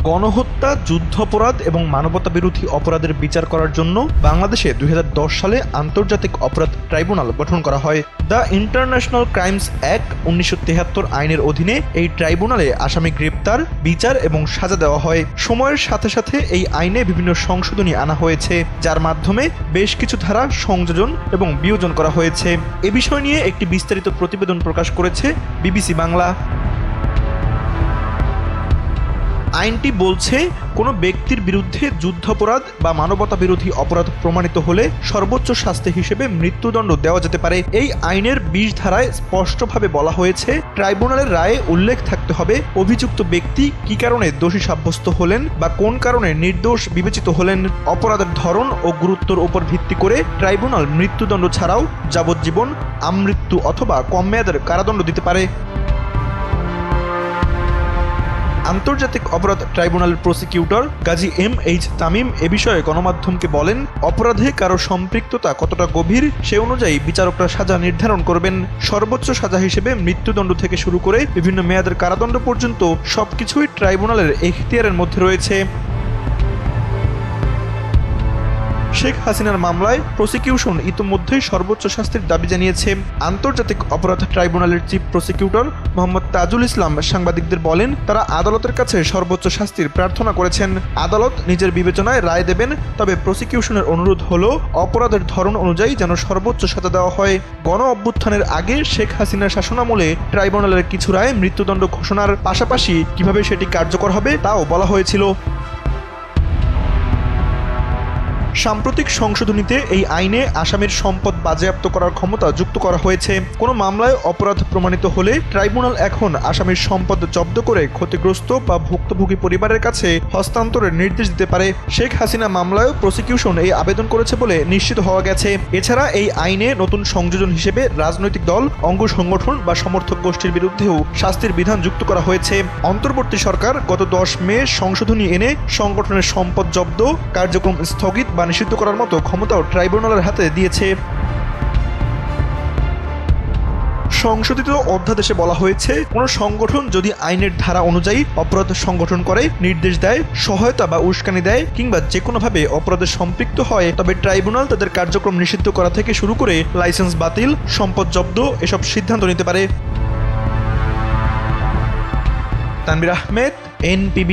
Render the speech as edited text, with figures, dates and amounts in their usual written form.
গণহত্যা, যুদ্ধাপরাধ এবং মানবতাবিরোধী অপরাধের বিচার করার জন্য বাংলাদেশে 2010 সালে আন্তর্জাতিক অপরাধ ট্রাইব্যুনাল গঠন করা হয়। দ্য ইন্টারন্যাশনাল ক্রাইমস অ্যাক্ট 1973 আইনের অধীনে এই ট্রাইব্যুনালে আসামি গ্রেপ্তার, বিচার এবং সাজা দেওয়া হয়। সময়ের সাথে সাথে এই আইনে বিভিন্ন সংশোধনী আনা হয়েছে, যার মাধ্যমে বেশ কিছু ধারা সংযোজন এবং বিয়োজন করা হয়েছে। এ বিষয় নিয়ে একটি বিস্তারিত প্রতিবেদন প্রকাশ করেছে বিবিসি বাংলা। আইনটি বলছে, কোনো ব্যক্তির বিরুদ্ধে যুদ্ধাপরাধ বা মানবতা বিরোধী অপরাধ প্রমাণিত হলে সর্বোচ্চ শাস্তি হিসেবে মৃত্যুদণ্ড দেওয়া যেতে পারে। এই আইনের 20 ধারায় স্পষ্টভাবে বলা হয়েছে, ট্রাইব্যুনালের রায়ে উল্লেখ থাকতে হবে অভিযুক্ত ব্যক্তি কী কারণে দোষী সাব্যস্ত হলেন বা কোন কারণে নির্দোষ বিবেচিত হলেন। অপরাধের ধরন ও গুরুত্বের উপর ভিত্তি করে ট্রাইব্যুনাল মৃত্যুদণ্ড ছাড়াও যাবজ্জীবন, আমৃত্যু অথবা কম মেয়াদের কারাদণ্ড দিতে পারে। আন্তর্জাতিক অপরাধ ট্রাইব্যুনালের প্রসিকিউটর গাজী MH তামিম এ বিষয়ে গণমাধ্যমকে বলেন, অপরাধে কারো সম্পৃক্ততা কতটা গভীর সে অনুযায়ী বিচারকরা সাজা নির্ধারণ করবেন। সর্বোচ্চ সাজা হিসেবে মৃত্যুদণ্ড থেকে শুরু করে বিভিন্ন মেয়াদের কারাদণ্ড পর্যন্ত সবকিছুই ট্রাইব্যুনালের এখতিয়ারের মধ্যে রয়েছে। শেখ হাসিনার মামলায় প্রসিকিউশন ইতিমধ্যেই সর্বোচ্চ শাস্তির দাবি জানিয়েছে। আন্তর্জাতিক অপরাধ ট্রাইব্যুনালের চিফ প্রসিকিউটর মোহাম্মদ তাজুল ইসলাম সাংবাদিকদের বলেন, তারা আদালতের কাছে সর্বোচ্চ শাস্তির প্রার্থনা করেছেন। আদালত নিজের বিবেচনায় রায় দেবেন, তবে প্রসিকিউশনের অনুরোধ হলো অপরাধের ধরন অনুযায়ী যেন সর্বোচ্চ সাজা দেওয়া হয়। গণ অভ্যুত্থানের আগে শেখ হাসিনার শাসনামলে ট্রাইব্যুনালের কিছু রায় মৃত্যুদণ্ড ঘোষণার পাশাপাশি কিভাবে সেটি কার্যকর হবে তাও বলা হয়েছিল। সাম্প্রতিক সংশোধনীতে এই আইনে আসামির সম্পদ বাজেয়াপ্ত করার ক্ষমতা যুক্ত করা হয়েছে। কোনো মামলায় অপরাধ প্রমাণিত হলে ট্রাইব্যুনাল এখন আসামির সম্পদ জব্দ করে ক্ষতিগ্রস্ত বা ভুক্তভোগী পরিবারের কাছে হস্তান্তরের নির্দেশ দিতে পারে। শেখ হাসিনা মামলায় প্রসিকিউশন এই আবেদন করেছে বলে নিশ্চিত হওয়া গেছে। এছাড়া এই আইনে নতুন সংযোজন হিসেবে রাজনৈতিক দল, অঙ্গ সংগঠন বা সমর্থক গোষ্ঠীর বিরুদ্ধেও শাস্তির বিধান যুক্ত করা হয়েছে। অন্তর্বর্তী সরকার গত 10 মে সংশোধনী এনে সংগঠনের সম্পদ জব্দ, কার্যক্রম স্থগিত বা নিষিদ্ধ করার মতো ক্ষমতাও ট্রাইব্যুনালের হাতে দিয়েছে। সংশোধিত অধ্যাদেশে বলা হয়েছে, কোনো সংগঠন যদি আইনের ধারা অনুযায়ী অপরাধ সংগঠন করে, নির্দেশ দেয়, সহায়তা বা উস্কানি দেয় কিংবা যে কোনোভাবে অপরাধে সম্পৃক্ত হয়, তবে ট্রাইব্যুনাল তাদের কার্যক্রম নিষিদ্ধ করা থেকে শুরু করে লাইসেন্স বাতিল, সম্পদ জব্দ এসব সিদ্ধান্ত নিতে পারে। তানভীর আহমেদ, NPB।